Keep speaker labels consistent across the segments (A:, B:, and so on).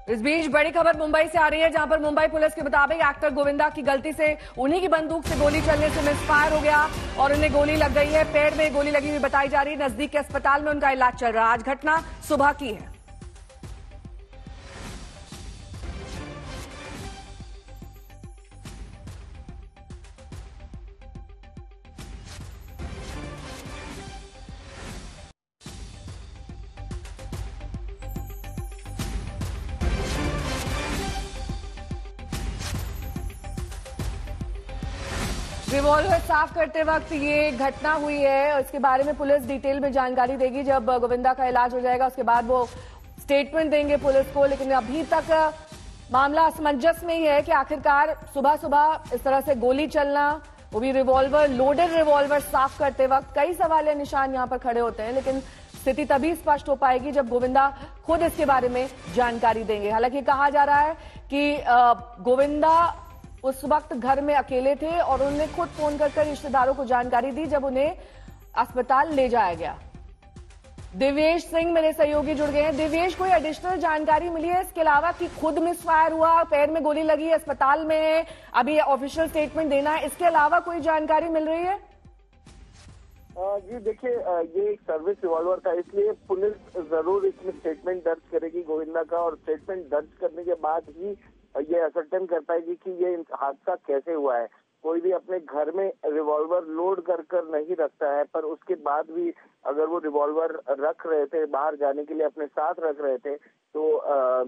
A: इस बीच बड़ी खबर मुंबई से आ रही है, जहां पर मुंबई पुलिस के मुताबिक एक्टर गोविंदा की गलती से उन्हीं की बंदूक से गोली चलने से मिसफायर हो गया और उन्हें गोली लग गई है। पैर में गोली लगी हुई बताई जा रही है। नजदीक के अस्पताल में उनका इलाज चल रहा है। आज घटना सुबह की है। रिवॉल्वर साफ करते वक्त ये घटना हुई है। इसके बारे में पुलिस डिटेल में जानकारी देगी। जब गोविंदा का इलाज हो जाएगा उसके बाद वो स्टेटमेंट देंगे पुलिस को। लेकिन अभी तक मामला असमंजस में ही है कि आखिरकार सुबह सुबह इस तरह से गोली चलना, वो भी रिवॉल्वर, लोडेड रिवॉल्वर साफ करते वक्त कई सवालिया निशान यहां पर खड़े होते हैं। लेकिन स्थिति तभी स्पष्ट हो पाएगी जब गोविंदा खुद इसके बारे में जानकारी देंगे। हालांकि कहा जा रहा है कि गोविंदा उस वक्त घर में अकेले थे और उन्होंने खुद फोन कर रिश्तेदारों को जानकारी दी जब उन्हें अस्पताल ले जाया गया। दिव्येश सिंह मेरे सहयोगी जुड़ गए हैं। दिव्येश, कोई एडिशनल जानकारी मिली है इसके अलावा कि खुद मिसफायर हुआ, पैर में गोली लगी, अस्पताल में है, अभी ऑफिशियल स्टेटमेंट देना है, इसके अलावा कोई जानकारी मिल रही है?
B: जी देखिए, ये एक सर्विस रिवॉल्वर था, इसलिए पुलिस जरूर इसमें स्टेटमेंट दर्ज करेगी गोविंदा का, और स्टेटमेंट दर्ज करने के बाद ही ये असरटेन कर पाएगी कि ये हादसा कैसे हुआ है। कोई भी अपने घर में रिवॉल्वर लोड कर नहीं रखता है, पर उसके बाद भी अगर वो रिवॉल्वर रख रहे थे, बाहर जाने के लिए अपने साथ रख रहे थे, तो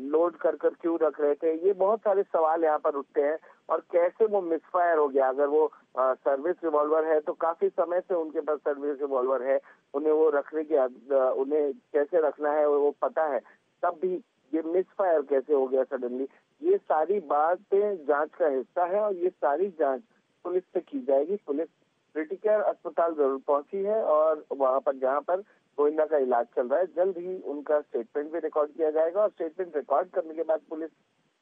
B: लोड कर क्यों रख रहे थे, ये बहुत सारे सवाल यहाँ पर उठते हैं। और कैसे वो मिसफायर हो गया? अगर वो सर्विस रिवॉल्वर है तो काफी समय से उनके पास सर्विस रिवॉल्वर है, उन्हें वो रखने की उन्हें कैसे रखना है वो पता है, तब भी ये मिसफायर कैसे हो गया सडनली? ये सारी बातें जांच का हिस्सा है और ये सारी जांच पुलिस से की जाएगी। पुलिस क्रिटिकल अस्पताल जरूर पहुंची है और वहां पर जहां पर गोविंदा का इलाज चल रहा है, जल्द ही उनका स्टेटमेंट भी रिकॉर्ड किया जाएगा और स्टेटमेंट रिकॉर्ड करने के बाद पुलिस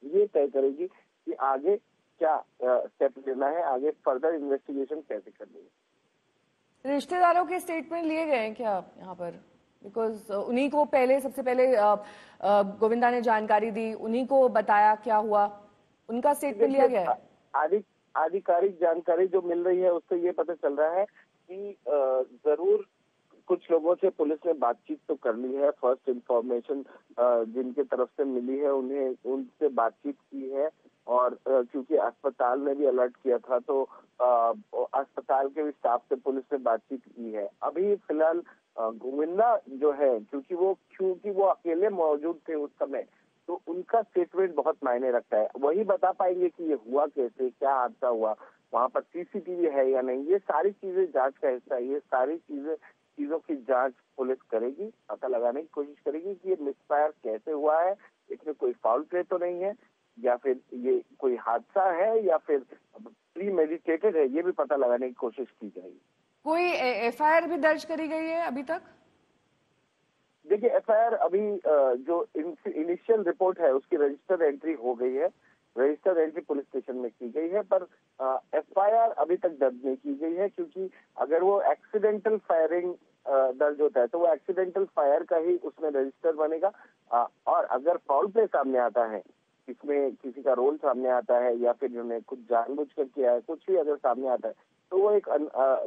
B: ये तय करेगी कि आगे क्या स्टेप लेना है, आगे फर्दर इन्वेस्टिगेशन कैसे करनी है।
A: रिश्तेदारों के स्टेटमेंट लिए गए हैं क्या यहाँ पर? बिकॉज उन्हीं को सबसे पहले गोविंदा ने जानकारी दी, उन्हीं को बताया क्या हुआ, उनका स्टेटमेंट लिया गया है?
B: आधिकारिक जानकारी जो मिल रही है उससे ये पता चल रहा है कि जरूर कुछ लोगों से पुलिस ने बातचीत तो कर ली है। फर्स्ट इंफॉर्मेशन जिनके तरफ से मिली है उन्हें उनसे बातचीत की है, और क्योंकि अस्पताल ने भी अलर्ट किया था तो अस्पताल के भी स्टाफ से पुलिस ने बातचीत की है। अभी फिलहाल गोविंदा जो है, क्योंकि वो अकेले मौजूद थे उस समय, तो उनका स्टेटमेंट बहुत मायने रखता है। वही बता पाएंगे कि ये हुआ कैसे, क्या हादसा हुआ, वहां पर सीसीटीवी है या नहीं। ये सारी चीजें जांच का हिस्सा है। ये सारी चीजों की जांच पुलिस करेगी, पता लगाने की कोशिश करेगी कि ये मिसफायर कैसे हुआ है, इसमें कोई फाउल प्ले तो नहीं है, या फिर ये कोई हादसा है या फिर प्री मेडिटेटेड है, ये भी पता लगाने की कोशिश की जाएगी।
A: कोई एफआईआर भी दर्ज करी गई है अभी तक?
B: देखिए, एफआईआर अभी जो इनिशियल रिपोर्ट है उसकी रजिस्टर एंट्री हो गई है, रजिस्टर एंट्री पुलिस स्टेशन में की गई है, पर एफआईआर अभी तक दर्ज नहीं की गई है, क्योंकि अगर वो एक्सीडेंटल फायरिंग दर्ज होता है तो वो एक्सीडेंटल फायर का ही उसमें रजिस्टर बनेगा। और अगर फाउल प्ले सामने आता है, इसमें किसी का रोल सामने आता है या फिर उन्होंने कुछ जानबूझ कर किया है, कुछ भी अगर सामने आता है, तो वो एक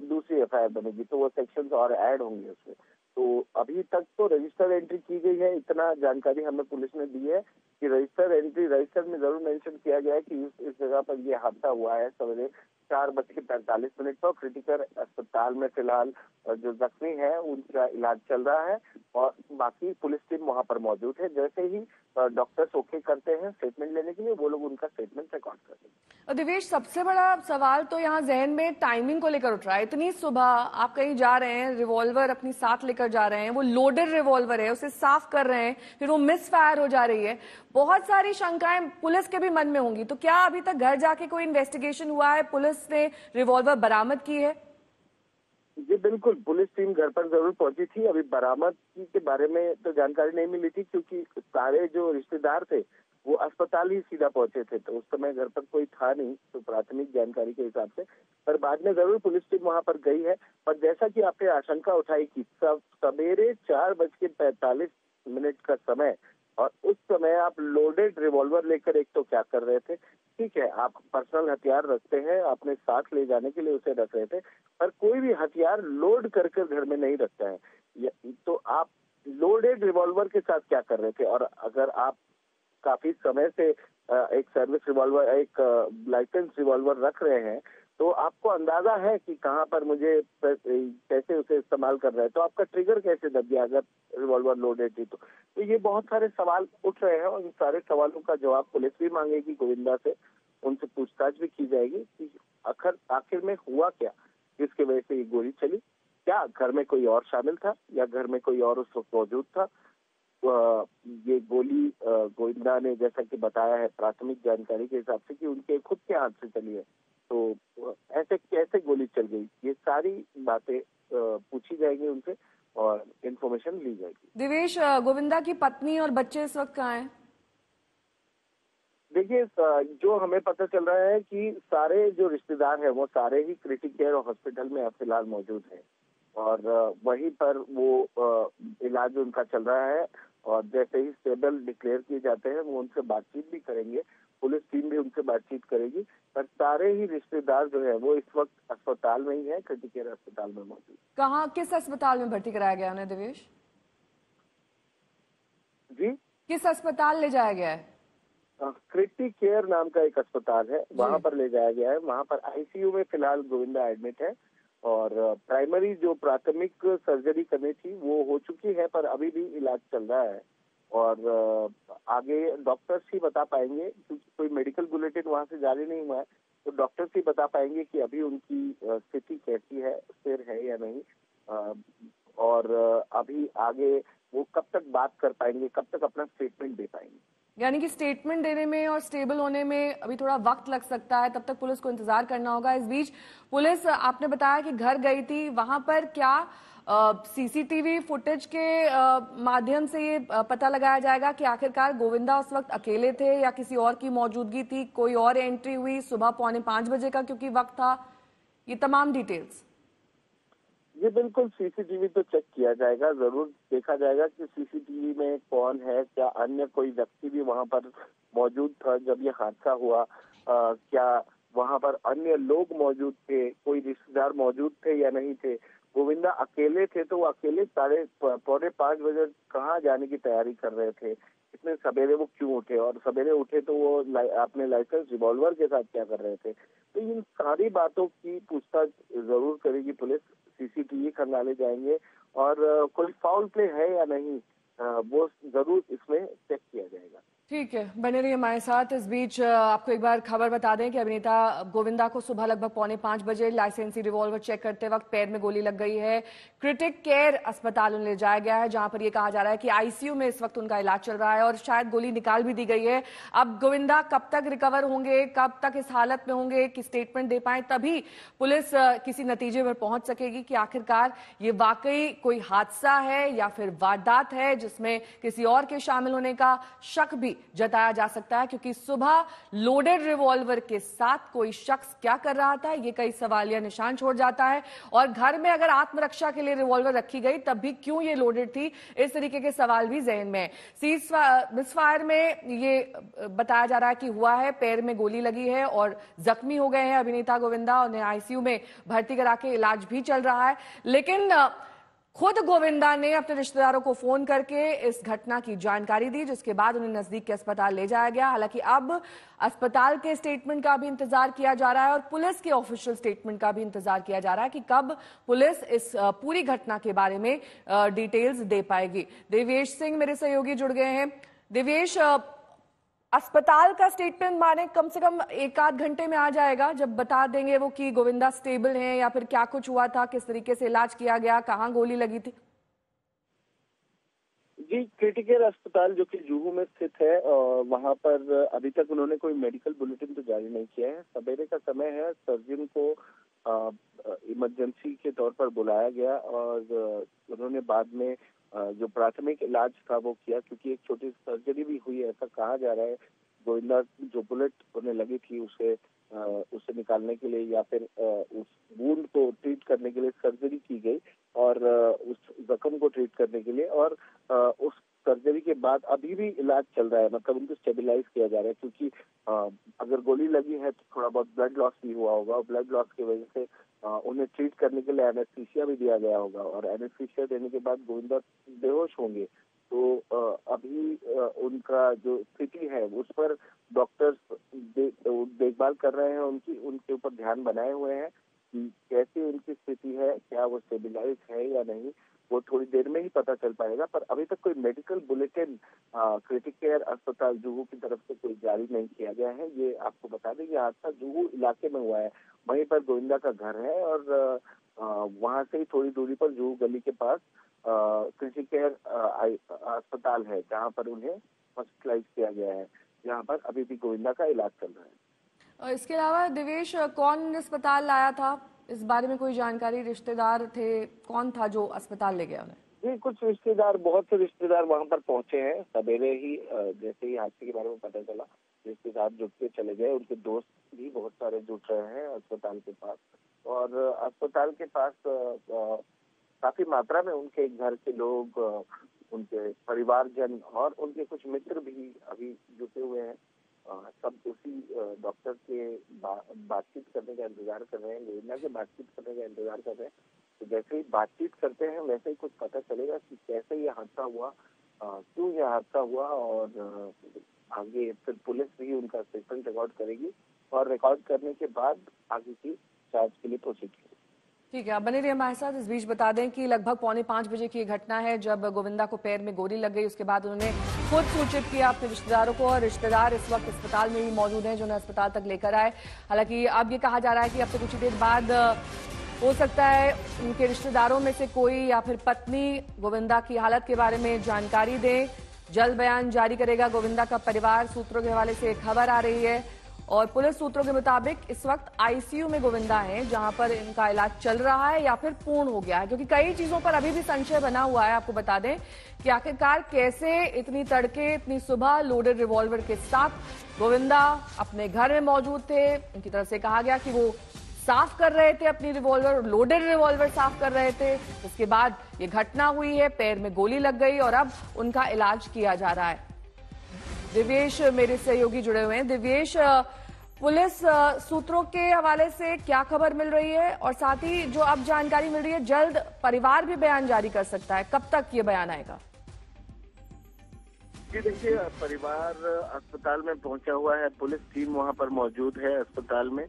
B: दूसरी एफआईआर बनेगी, तो वो सेक्शंस और ऐड होंगे उसमें। तो अभी तक तो रजिस्टर एंट्री की गई है, इतना जानकारी हमें पुलिस ने दी है कि रजिस्टर में जरूर मेंशन किया गया है कि इस जगह पर ये हादसा हुआ है सवेरे 4:45 पर। क्रिटिकल अस्पताल में फिलहाल जो जख्मी है उनका इलाज चल रहा है और बाकी पुलिस टीम वहां पर मौजूद है। जैसे ही डॉक्टर्स ओके करते हैं स्टेटमेंट लेने के लिए, वो लोग उनका स्टेटमेंट रिकॉर्ड करते हैं।
A: और दिवेश, सबसे बड़ा सवाल तो यहाँ जहन में टाइमिंग को लेकर उठ रहा है। इतनी सुबह आप कहीं जा रहे हैं, रिवॉल्वर अपनी साथ लेकर जा रहे हैं, वो लोडेड रिवॉल्वर है, उसे साफ कर रहे हैं, फिर वो मिस फायर हो जा रही है। बहुत सारी शंकाएं पुलिस के भी मन में होंगी, तो क्या अभी तक घर जाके कोई इन्वेस्टिगेशन हुआ है? पुलिस ने रिवॉल्वर बरामद की है?
B: जी बिल्कुल, पुलिस टीम घर पर जरूर पहुंची थी। अभी बरामदगी के बारे में तो जानकारी नहीं मिली थी, क्योंकि सारे जो रिश्तेदार थे वो अस्पताल ही सीधा पहुंचे थे, तो उस समय घर पर कोई था नहीं, तो प्राथमिक जानकारी के हिसाब से। पर बाद में जरूर पुलिस टीम वहां पर गई है। पर जैसा कि आपने आशंका उठाई कि सवेरे 4:45 का समय और उस समय आप लोडेड रिवॉल्वर लेकर एक तो क्या कर रहे थे? ठीक है, आप पर्सनल हथियार रखते हैं, अपने साथ ले जाने के लिए उसे रख रहे थे, पर कोई भी हथियार लोड कर घर में नहीं रखता है। तो आप लोडेड रिवॉल्वर के साथ क्या कर रहे थे? और अगर आप काफी समय से एक सर्विस रिवॉल्वर, एक लाइसेंस रिवॉल्वर रख रहे हैं, तो आपको अंदाजा है कि कहाँ पर मुझे कैसे उसे इस्तेमाल कर रहा है, तो आपका ट्रिगर कैसे दब गया अगर रिवॉल्वर लोडेड थी तो ये बहुत सारे सवाल उठ रहे हैं और इन सारे सवालों का जवाब पुलिस भी मांगेगी गोविंदा से, उनसे पूछताछ भी की जाएगी कि आखिर में हुआ क्या, जिसकी वजह से ये गोली चली। क्या घर में कोई और शामिल था या घर में कोई और उस वक्त मौजूद था? ये गोली गोविंदा ने जैसा कि बताया है प्राथमिक जानकारी के हिसाब से कि उनके खुद के हाथ से चली है, तो ऐसे कैसे गोली चल गई, ये सारी बातें पूछी जाएंगी उनसे और इन्फॉर्मेशन ली जाएगी।
A: देवेश, गोविंदा की पत्नी और बच्चे इस वक्त कहाँ हैं?
B: देखिए, जो हमें पता चल रहा है कि सारे जो रिश्तेदार हैं वो सारे ही क्रिटिकल केयर हॉस्पिटल में फिलहाल मौजूद हैं और वहीं पर वो इलाज उनका चल रहा है और जैसे ही स्टेबल डिक्लेयर किए जाते हैं वो उनसे बातचीत भी करेंगे, पुलिस टीम भी उनसे बातचीत करेगी, पर सारे ही रिश्तेदार जो है वो इस वक्त अस्पताल में ही है, क्रिटिकल केयर अस्पताल में मौजूद।
A: कहाँ, किस अस्पताल में भर्ती कराया गया उन्हें देवेश?
B: जी,
A: किस अस्पताल ले जाया गया है?
B: क्रिटिकल केयर नाम का एक अस्पताल है, वहां पर ले जाया गया है। वहां पर आईसीयू में फिलहाल गोविंदा एडमिट है और प्राइमरी जो प्राथमिक सर्जरी करनी थी वो हो चुकी है, पर अभी भी इलाज चल रहा है और आगे डॉक्टर्स ही बता पाएंगे क्योंकि कोई मेडिकल बुलेटिन वहां से जारी नहीं हुआ है, तो डॉक्टर्स ही बता पाएंगे कि अभी उनकी स्थिति कैसी है, स्थिर है या नहीं, और अभी आगे वो कब तक बात कर पाएंगे, कब तक अपना स्टेटमेंट दे पाएंगे।
A: यानी कि स्टेटमेंट देने में और स्टेबल होने में अभी थोड़ा वक्त लग सकता है, तब तक पुलिस को इंतजार करना होगा। इस बीच पुलिस, आपने बताया कि घर गई थी, वहां पर क्या सीसीटीवी फुटेज के माध्यम से ये पता लगाया जाएगा कि आखिरकार गोविंदा उस वक्त अकेले थे या किसी और की मौजूदगी थी, कोई और एंट्री हुई सुबह 4:45 बजे का क्योंकि वक्त था, ये तमाम डिटेल्स?
B: ये बिल्कुल सीसीटीवी तो चेक किया जाएगा, जरूर देखा जाएगा कि सीसीटीवी में कौन है, क्या अन्य कोई व्यक्ति भी वहां पर मौजूद था जब ये हादसा हुआ, क्या वहां पर अन्य लोग मौजूद थे, कोई रिश्तेदार मौजूद थे या नहीं थे। गोविंदा अकेले थे तो वो अकेले 4:45 बजे कहाँ जाने की तैयारी कर रहे थे, इतने सवेरे वो क्यों उठे, और सवेरे उठे तो वो अपने लाइसेंस रिवॉल्वर के साथ क्या कर रहे थे। तो इन सारी बातों की पूछताछ जरूर करेगी पुलिस, सीसीटीवी खंगाले जाएंगे और कोई फाउल प्ले है या नहीं वो जरूर इसमें चेक किया जाएगा।
A: ठीक है, बने रहिए हमारे साथ। इस बीच आपको एक बार खबर बता दें कि अभिनेता गोविंदा को सुबह लगभग 4:45 बजे लाइसेंसी रिवॉल्वर चेक करते वक्त पैर में गोली लग गई है। क्रिटिक केयर अस्पताल ले जाया गया है, जहां पर यह कहा जा रहा है कि आईसीयू में इस वक्त उनका इलाज चल रहा है और शायद गोली निकाल भी दी गई है। अब गोविंदा कब तक रिकवर होंगे, कब तक इस हालत में होंगे कि स्टेटमेंट दे पाए, तभी पुलिस किसी नतीजे पर पहुंच सकेगी कि आखिरकार ये वाकई कोई हादसा है या फिर वारदात है जिसमें किसी और के शामिल होने का शक भी जताया जा सकता है, क्योंकि सुबह लोडेड रिवॉल्वर के साथ कोई शख्स क्या कर रहा था, ये कई सवालिया निशान छोड़ जाता है। और घर में अगर आत्मरक्षा के लिए रिवॉल्वर रखी गई तब भी क्यों ये लोडेड थी, इस तरीके के सवाल भी जहन में है। मिसफायर में ये बताया जा रहा है कि हुआ है, पैर में गोली लगी है और जख्मी हो गए हैं अभिनेता गोविंदा, उन्हें आईसीयू में भर्ती करा के इलाज भी चल रहा है। लेकिन खुद गोविंदा ने अपने रिश्तेदारों को फोन करके इस घटना की जानकारी दी, जिसके बाद उन्हें नजदीक के अस्पताल ले जाया गया। हालांकि अब अस्पताल के स्टेटमेंट का भी इंतजार किया जा रहा है और पुलिस के ऑफिशियल स्टेटमेंट का भी इंतजार किया जा रहा है कि कब पुलिस इस पूरी घटना के बारे में डिटेल्स दे पाएगी। देवेश सिंह मेरे सहयोगी जुड़ गए हैं। देवेश, अस्पताल का स्टेटमेंट माने कम से कम 1-8 घंटे में आ जाएगा, जब बता देंगे वो कि गोविंदा स्टेबल हैं या फिर क्या कुछ हुआ था, किस तरीके से इलाज किया गया, कहां गोली लगी थी?
B: जी, क्रिटिकल अस्पताल जो कि जुहू में स्थित है, वहां पर अभी तक उन्होंने कोई मेडिकल बुलेटिन तो जारी नहीं किया है। सवेरे का समय है, सर्जन को इमरजेंसी के तौर पर बुलाया गया और उन्होंने बाद में जो प्राथमिक इलाज था वो किया, क्योंकि एक छोटी सर्जरी भी हुई है ऐसा कहा जा रहा है। गोविंदा जो बुलेट उन्हें लगी थी उसे निकालने के लिए या फिर उस वुंड को ट्रीट करने के लिए सर्जरी की गई और उस जख्म को ट्रीट करने के लिए, और उस सर्जरी के बाद अभी भी इलाज चल रहा है, मतलब उनको स्टेबलाइज किया जा रहा है, क्योंकि अगर गोली लगी है तो थोड़ा बहुत ब्लड लॉस भी हुआ होगा और ब्लड लॉस की वजह से उन्हें ट्रीट करने के लिए एनेस्थीसिया भी दिया गया होगा और एनेस्थीसिया देने के बाद गोविंदा बेहोश होंगे। तो अभी उनका जो स्थिति है उस पर डॉक्टर्स देखभाल कर रहे हैं, उनके ऊपर ध्यान बनाए हुए हैं कि कैसी उनकी स्थिति है, क्या वो स्टेबलाइज है या नहीं, वो थोड़ी देर में ही पता चल पाएगा। पर अभी तक कोई मेडिकल बुलेटिन क्रिटिक केयर अस्पताल जुहू की तरफ से कोई जारी नहीं किया गया है। ये आपको बता दें कि हादसा जुहू इलाके में हुआ है, वहीं पर गोविंदा का घर है और वहां से ही थोड़ी दूरी पर जुहू गली के पास क्रिटिक केयर अस्पताल है, जहाँ पर उन्हें हॉस्पिटलाइज किया गया है, जहाँ पर अभी भी गोविंदा का इलाज चल रहा है।
A: और इसके अलावा दिवेश, कौन अस्पताल लाया था, इस बारे में कोई जानकारी? रिश्तेदार थे, कौन था जो अस्पताल ले गया उन्हें?
B: जी, कुछ रिश्तेदार, बहुत से रिश्तेदार वहां पर पहुंचे हैं सवेरे ही। जैसे ही हादसे के बारे में पता चला, रिश्तेदार जुट के चले गए, उनके दोस्त भी बहुत सारे जुट रहे हैं अस्पताल के पास। और अस्पताल के पास काफी मात्रा में उनके घर के लोग, उनके परिवारजन और उनके कुछ मित्र भी अभी जुटे हुए हैं। सब उसी डॉक्टर के बातचीत करने का इंतजार कर रहे हैं, गोविंदा के बातचीत करने का इंतजार कर रहे हैं। तो जैसे ही बातचीत करते हैं वैसे ही कुछ पता चलेगा कि कैसे ये हादसा हुआ, क्यों ये हादसा हुआ, और आगे फिर पुलिस भी उनका स्टेटमेंट रिकॉर्ड करेगी और रिकॉर्ड करने के बाद आगे की जांच के लिए प्रोसीड करेगी।
A: ठीक है, आप बने रहिए हमारे साथ। इस बीच बता दें कि लगभग 4:45 बजे की घटना है जब गोविंदा को पैर में गोली लग गई। उसके बाद उन्होंने खुद सूचित किया अपने रिश्तेदारों को और रिश्तेदार इस वक्त अस्पताल में ही मौजूद हैं, जो उन्हें अस्पताल तक लेकर आए। हालांकि अब ये कहा जा रहा है कि अब से कुछ ही देर बाद हो सकता है उनके रिश्तेदारों में से कोई या फिर पत्नी गोविंदा की हालत के बारे में जानकारी दें। जल्द बयान जारी करेगा गोविंदा का परिवार, सूत्रों के हवाले से खबर आ रही है। और पुलिस सूत्रों के मुताबिक इस वक्त आईसीयू में गोविंदा हैं, जहां पर इनका इलाज चल रहा है या फिर पूर्ण हो गया है, क्योंकि कई चीजों पर अभी भी संशय बना हुआ है। आपको बता दें कि आखिरकार कैसे इतनी तड़के, इतनी सुबह लोडेड रिवॉल्वर के साथ गोविंदा अपने घर में मौजूद थे। उनकी तरफ से कहा गया कि वो साफ कर रहे थे अपनी रिवॉल्वर, लोडेड रिवॉल्वर साफ कर रहे थे। उसके बाद ये घटना हुई है, पैर में गोली लग गई और अब उनका इलाज किया जा रहा है। दिव्येश मेरे सहयोगी जुड़े हुए हैं। दिव्येश, पुलिस सूत्रों के हवाले से क्या खबर मिल रही है, और साथ ही जो अब जानकारी मिल रही है जल्द परिवार भी बयान जारी कर सकता है, कब तक ये बयान आएगा?
B: जी देखिए, परिवार अस्पताल में पहुंचा हुआ है, पुलिस टीम वहां पर मौजूद है अस्पताल में।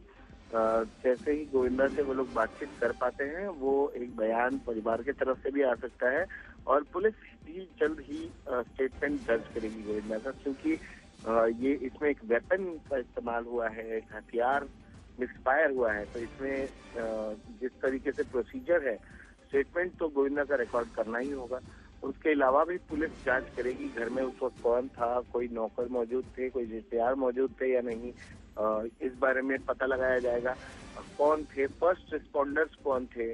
B: जैसे ही गोविंदा से वो लोग बातचीत कर पाते हैं, वो एक बयान परिवार की तरफ से भी आ सकता है और पुलिस भी जल्द ही स्टेटमेंट दर्ज करेगी गोविंदा का, क्योंकि ये इसमें एक वेपन का इस्तेमाल हुआ है, एक हथियार मिसफायर हुआ है। तो इसमें जिस तरीके से प्रोसीजर है, स्टेटमेंट तो गोविंदा का रिकॉर्ड करना ही होगा। उसके अलावा भी पुलिस जांच करेगी घर में उस वक्त कौन था, कोई नौकर मौजूद थे, कोई रिश्तेदार मौजूद थे या नहीं, इस बारे में पता लगाया जाएगा। कौन थे फर्स्ट रिस्पॉन्डर्स, कौन थे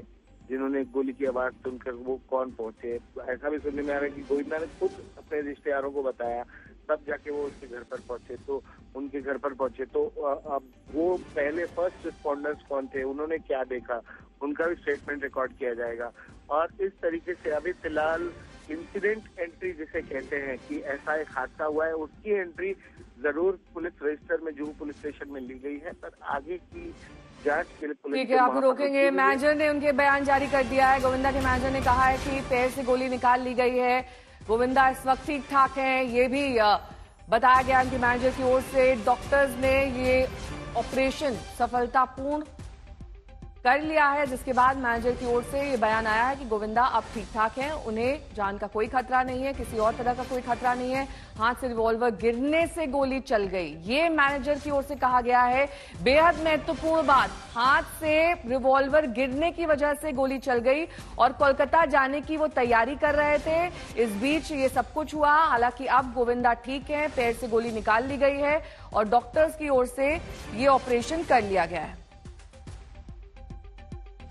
B: जिन्होंने गोली की आवाज सुनकर वो कौन पहुंचे। ऐसा भी सुनने में आ रहा है कि गोविंदा ने खुद अपने रिश्तेदारों को बताया, तब जाके वो उसके घर पर पहुंचे। तो उनके घर पर पहुंचे तो अब वो पहले फर्स्ट रिस्पॉन्डर्स कौन थे, उन्होंने क्या देखा, उनका भी स्टेटमेंट रिकॉर्ड किया जाएगा। और इस तरीके से अभी फिलहाल इंसिडेंट एंट्री जिसे कहते हैं कि ऐसा एक हादसा हुआ है, उसकी एंट्री जरूर पुलिस रजिस्टर में जुहू पुलिस स्टेशन में ली गई है, पर आगे की जांच के लिए पुलिस।
A: ठीक है, आपको रोकेंगे। मैनेजर ने उनके बयान जारी कर दिया है। गोविंदा के मैनेजर ने कहा है कि पैर से गोली निकाल ली गई है, गोविंदा इस वक्त ठीक ठाक हैं। ये भी बताया गया उनके मैनेजर की ओर से। डॉक्टर्स ने ये ऑपरेशन सफलतापूर्ण कर लिया है, जिसके बाद मैनेजर की ओर से ये बयान आया है कि गोविंदा अब ठीक ठाक हैं, उन्हें जान का कोई खतरा नहीं है, किसी और तरह का कोई खतरा नहीं है। हाथ से रिवॉल्वर गिरने से गोली चल गई, ये मैनेजर की ओर से कहा गया है। बेहद महत्वपूर्ण बात, हाथ से रिवॉल्वर गिरने की वजह से गोली चल गई और कोलकाता जाने की वो तैयारी कर रहे थे। इस बीच ये सब कुछ हुआ। हालांकि अब गोविंदा ठीक है, पैर से गोली निकाल ली गई है और डॉक्टर्स की ओर से ये ऑपरेशन कर लिया गया है।